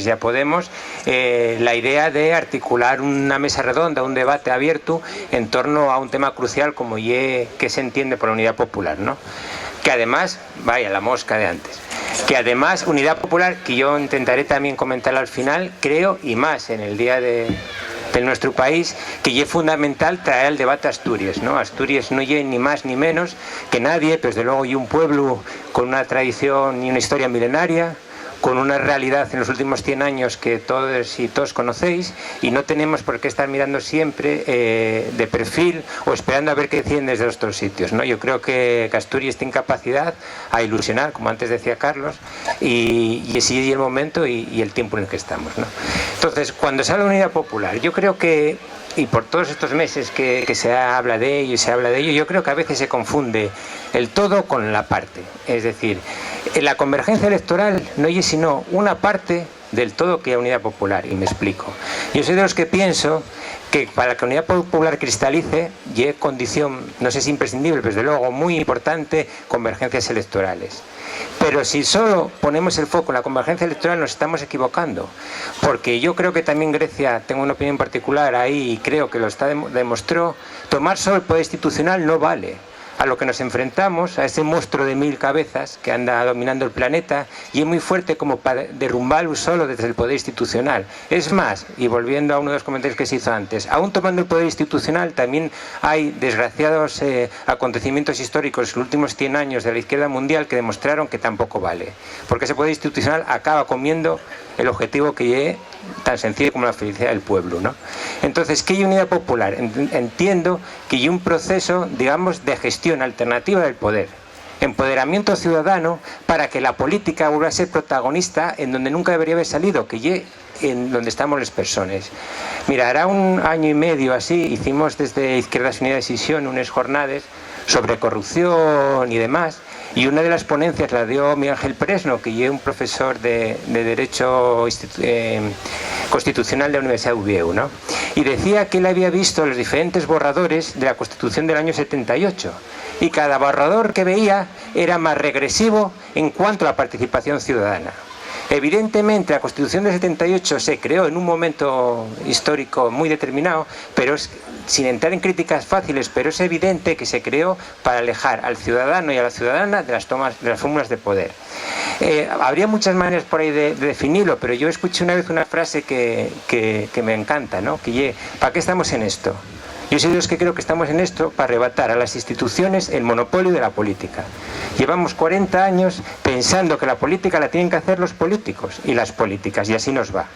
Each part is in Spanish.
y a Podemos la idea de articular una mesa redonda, un debate abierto en torno a un tema crucial como que se entiende por la Unidad Popular, ¿no? Que además, vaya, la mosca de antes, que además Unidad Popular, que yo intentaré también comentarlo al final, creo, y más en el día de nuestro país, que es fundamental traer el debate a Asturias, ¿no? Asturias no es ni más ni menos que nadie, pues desde luego y un pueblo con una tradición y una historia milenaria, con una realidad en los últimos 100 años que todos y todos conocéis, y no tenemos por qué estar mirando siempre de perfil o esperando a ver qué deciden desde otros sitios, ¿no? Yo creo que Asturias tiene capacidad a ilusionar, como antes decía Carlos, y ese es el momento y el tiempo en el que estamos, ¿no? Entonces, cuando se habla de Unidad Popular, yo creo que, y por todos estos meses que se habla de ello y se habla de ello, yo creo que a veces se confunde el todo con la parte. Es decir, la convergencia electoral no es sino una parte del todo que es Unidad Popular, y me explico. Yo soy de los que pienso que para que la Unidad Popular cristalice, y es condición, no sé si imprescindible, pero desde luego muy importante, convergencias electorales. Pero si solo ponemos el foco en la convergencia electoral nos estamos equivocando, porque yo creo que también Grecia, tengo una opinión particular ahí y creo que lo demostró, tomar solo el poder institucional no vale. A lo que nos enfrentamos, a ese monstruo de 1000 cabezas que anda dominando el planeta, y es muy fuerte como para derrumbarlo solo desde el poder institucional. Es más, y volviendo a uno de los comentarios que se hizo antes, aún tomando el poder institucional también hay desgraciados acontecimientos históricos en los últimos 100 años de la izquierda mundial que demostraron que tampoco vale, porque ese poder institucional acaba comiendo el objetivo que es tan sencillo como la felicidad del pueblo, ¿no? Entonces, ¿qué hay Unidad Popular? Entiendo que hay un proceso, digamos, de gestión alternativa del poder, empoderamiento ciudadano para que la política vuelva a ser protagonista en donde nunca debería haber salido, que es en donde estamos las personas. Mira, hará un año y medio así, hicimos desde Izquierdas Unidas Decisión unas jornadas sobre corrupción y demás, y una de las ponencias la dio Miguel Ángel Presno, que es un profesor de Derecho Constitucional de la Universidad de Oviedo, ¿no? Y decía que él había visto los diferentes borradores de la Constitución del año 78, y cada borrador que veía era más regresivo en cuanto a la participación ciudadana. Evidentemente la Constitución del 78 se creó en un momento histórico muy determinado, pero sin entrar en críticas fáciles, pero es evidente que se creó para alejar al ciudadano y a la ciudadana de las fórmulas de poder. Habría muchas maneras por ahí de definirlo, pero yo escuché una vez una frase que me encanta, ¿no? Que ¿para qué estamos en esto? Yo soy de los que creo que estamos en esto para arrebatar a las instituciones el monopolio de la política. Llevamos 40 años pensando que la política la tienen que hacer los políticos y las políticas, y así nos va.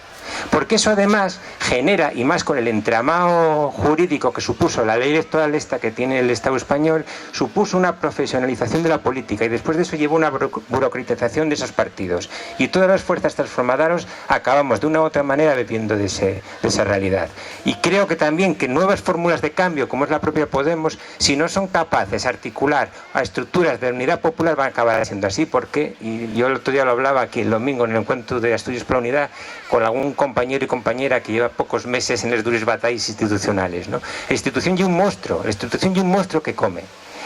Porque eso además genera, y más con el entramado jurídico que supuso la ley electoral esta que tiene el Estado español, supuso una profesionalización de la política, y después de eso llevó una burocratización de esos partidos. Y todas las fuerzas transformadoras acabamos de una u otra manera bebiendo de esa realidad. Y creo que también que nuevas fórmulas de cambio, como es la propia Podemos, si no son capaces de articular a estructuras de Unidad Popular, van a acabar siendo así, porque, y yo el otro día lo hablaba aquí el domingo en el encuentro de Asturias por la Unidad, con algún compañero y compañera que lleva pocos meses en las duras batallas institucionales, ¿no? La institución y un monstruo que come.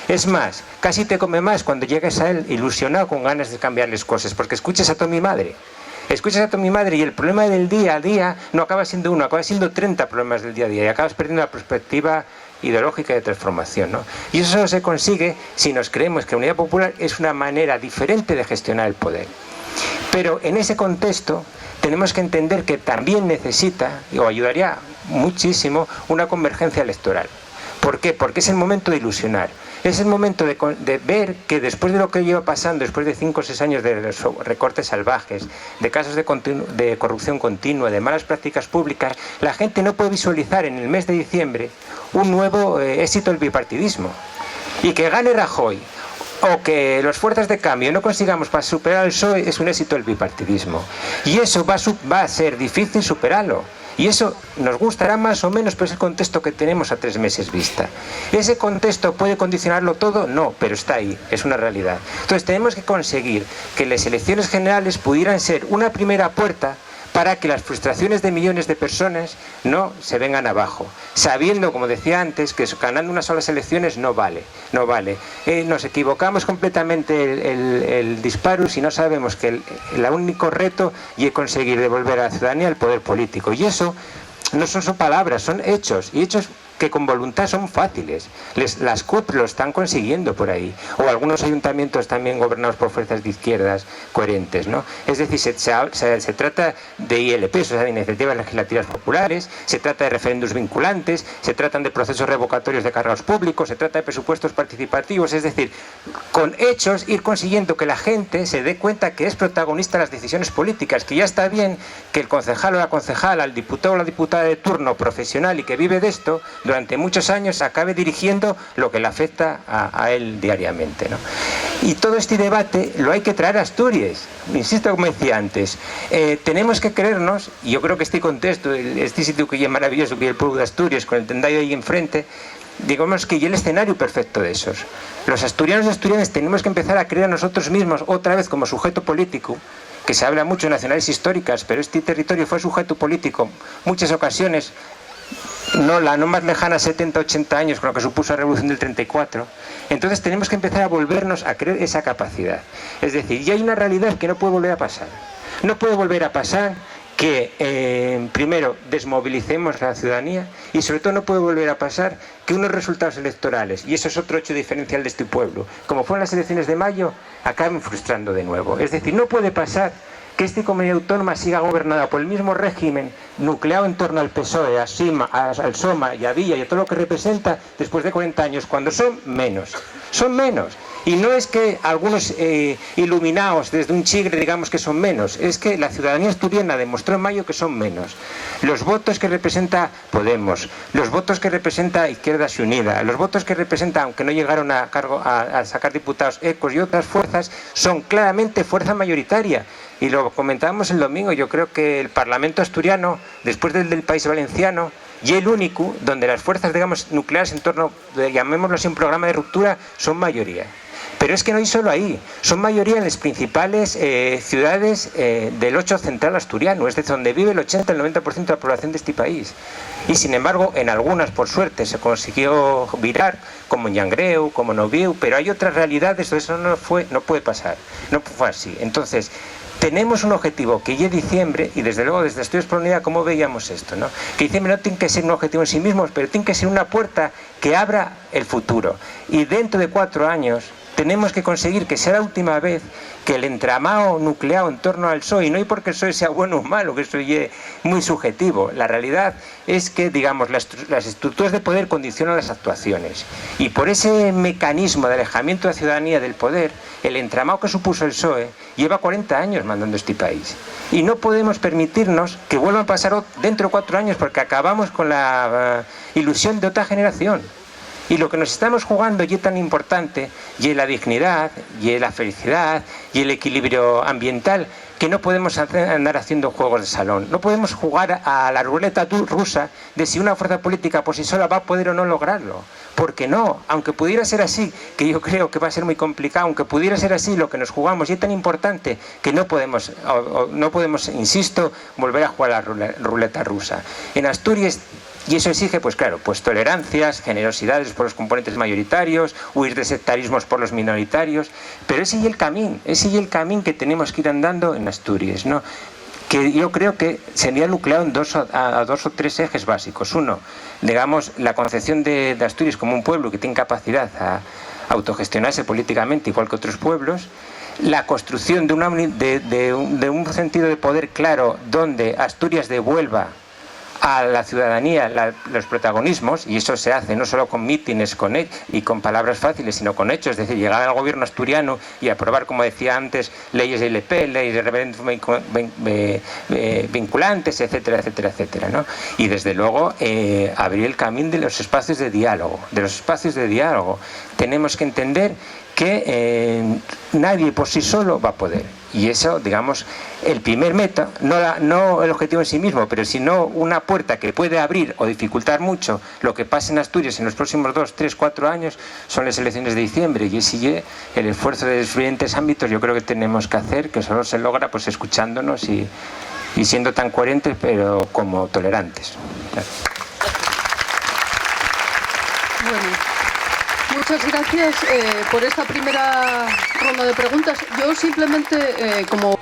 Es más, casi te come más cuando llegas a él ilusionado con ganas de cambiarles cosas, porque escuchas a tu mi madre. Escuchas a tu mi madre y el problema del día a día no acaba siendo uno, acaba siendo 30 problemas del día a día, y acabas perdiendo la perspectiva ideológica de transformación, ¿no? Y eso solo se consigue si nos creemos que la Unidad Popular es una manera diferente de gestionar el poder. Pero en ese contexto tenemos que entender que también necesita, o ayudaría muchísimo, una convergencia electoral. ¿Por qué? Porque es el momento de ilusionar. Es el momento de ver que después de lo que lleva pasando, después de 5 o 6 años de recortes salvajes, de casos de corrupción continua, de malas prácticas públicas, la gente no puede visualizar en el mes de diciembre un nuevo éxito del bipartidismo. Y que gane Rajoy, o que las fuerzas de cambio no consigamos para superar el PSOE, es un éxito del bipartidismo. Y eso va a ser difícil superarlo. Y eso nos gustará más o menos, pero es el contexto que tenemos a 3 meses vista. ¿Ese contexto puede condicionarlo todo? No, pero está ahí, es una realidad. Entonces tenemos que conseguir que las elecciones generales pudieran ser una primera puerta para que las frustraciones de millones de personas no se vengan abajo, sabiendo, como decía antes, que ganando unas solas elecciones no vale. Nos equivocamos completamente el disparo si no sabemos que el único reto es conseguir devolver a la ciudadanía el poder político. Y eso no son palabras, son hechos, y hechos que con voluntad son fáciles. Las CUP lo están consiguiendo por ahí, o algunos ayuntamientos también gobernados por fuerzas de izquierdas coherentes, ¿no? Es decir, se trata de ILP, o sea, de iniciativas legislativas populares, se trata de referéndums vinculantes, se tratan de procesos revocatorios de cargos públicos, se trata de presupuestos participativos, es decir, con hechos ir consiguiendo que la gente se dé cuenta que es protagonista de las decisiones políticas, que ya está bien que el concejal o la concejala, el diputado o la diputada de turno profesional y que vive de esto, durante muchos años acabe dirigiendo lo que le afecta a él diariamente, ¿no? Y todo este debate lo hay que traer a Asturias. Insisto, como decía antes, tenemos que creernos, y yo creo que este contexto, este sitio que es maravilloso, que es el pueblo de Asturias, con el Tendayo ahí enfrente, digamos que ya el escenario perfecto de esos. Los asturianos y asturianas tenemos que empezar a creer a nosotros mismos otra vez como sujeto político, que se habla mucho de nacionalidades históricas, pero este territorio fue sujeto político muchas ocasiones, la no más lejana 70, 80 años con lo que supuso la revolución del 34. Entonces tenemos que empezar a volvernos a creer esa capacidad. Es decir, ya hay una realidad que no puede volver a pasar. No puede volver a pasar que primero desmovilicemos a la ciudadanía, y sobre todo no puede volver a pasar que unos resultados electorales, y eso es otro hecho diferencial de este pueblo, como fueron las elecciones de mayo, acaben frustrando de nuevo. Es decir, no puede pasar que esta comunidad autónoma siga gobernada por el mismo régimen nucleado en torno al PSOE, al SOMA y a Villa y a todo lo que representa después de 40 años, cuando son menos. Son menos. Y no es que algunos iluminados desde un chigre digamos que son menos, es que la ciudadanía asturiana demostró en mayo que son menos. Los votos que representa Podemos, los votos que representa Izquierdas Unidas, los votos que representa, aunque no llegaron a sacar diputados, ECOs y otras fuerzas, son claramente fuerza mayoritaria. Y lo comentábamos el domingo, yo creo que el Parlamento asturiano, después del País Valenciano, y el único donde las fuerzas, digamos, nucleares en torno, llamémoslo así, un programa de ruptura, son mayoría. Pero es que no hay solo ahí, son mayoría en las principales ciudades del 8 central asturiano, es decir, donde vive el 80 el 90% de la población de este país. Y sin embargo, en algunas, por suerte, se consiguió virar, como en Llangreu, como en Oviu, pero hay otras realidades donde eso no puede pasar, no fue así. Entonces, tenemos un objetivo que ya es diciembre, y desde luego desde Asturias por la Unidad, ¿cómo veíamos esto, no? Que diciembre no tiene que ser un objetivo en sí mismo, pero tiene que ser una puerta que abra el futuro. Y dentro de 4 años tenemos que conseguir que sea la última vez que el entramado nucleado en torno al PSOE, y no hay porque el PSOE sea bueno o malo, que eso es muy subjetivo. La realidad es que, digamos, las estructuras de poder condicionan las actuaciones. Y por ese mecanismo de alejamiento de la ciudadanía del poder, el entramado que supuso el PSOE lleva 40 años mandando este país. Y no podemos permitirnos que vuelvan a pasar dentro de 4 años, porque acabamos con la ilusión de otra generación. Y lo que nos estamos jugando y es tan importante, y es la dignidad, y es la felicidad, y el equilibrio ambiental, que no podemos andar haciendo juegos de salón. No podemos jugar a la ruleta rusa de si una fuerza política por sí sola va a poder o no lograrlo. Porque no, aunque pudiera ser así, que yo creo que va a ser muy complicado, aunque pudiera ser así, lo que nos jugamos y es tan importante que no podemos, insisto, volver a jugar a la ruleta rusa. En Asturias. Y eso exige, pues claro, pues tolerancias, generosidades por los componentes mayoritarios, huir de sectarismos por los minoritarios, pero ese y el camino que tenemos que ir andando en Asturias, ¿no? Que yo creo que sería nucleado en dos o tres ejes básicos. Uno, digamos, la concepción de Asturias como un pueblo que tiene capacidad a autogestionarse políticamente igual que otros pueblos, la construcción de un sentido de poder claro donde Asturias devuelva a la ciudadanía los protagonismos, y eso se hace no solo con mítines y con palabras fáciles, sino con hechos, es decir, llegar al gobierno asturiano y aprobar, como decía antes, leyes de ILP, leyes de referéndum vinculantes, etcétera, etcétera, etcétera, ¿no? Y desde luego abrir el camino de los espacios de diálogo, Tenemos que entender que nadie por sí solo va a poder. Y eso, digamos, el primer meta, no el objetivo en sí mismo, pero sino una puerta que puede abrir o dificultar mucho lo que pase en Asturias en los próximos 2, 3, 4 años, son las elecciones de diciembre. Y ese el esfuerzo de diferentes ámbitos yo creo que tenemos que hacer, que solo se logra pues escuchándonos y y siendo tan coherentes pero como tolerantes. Bueno, muchas gracias por esta primera ronda de preguntas. Yo simplemente, como...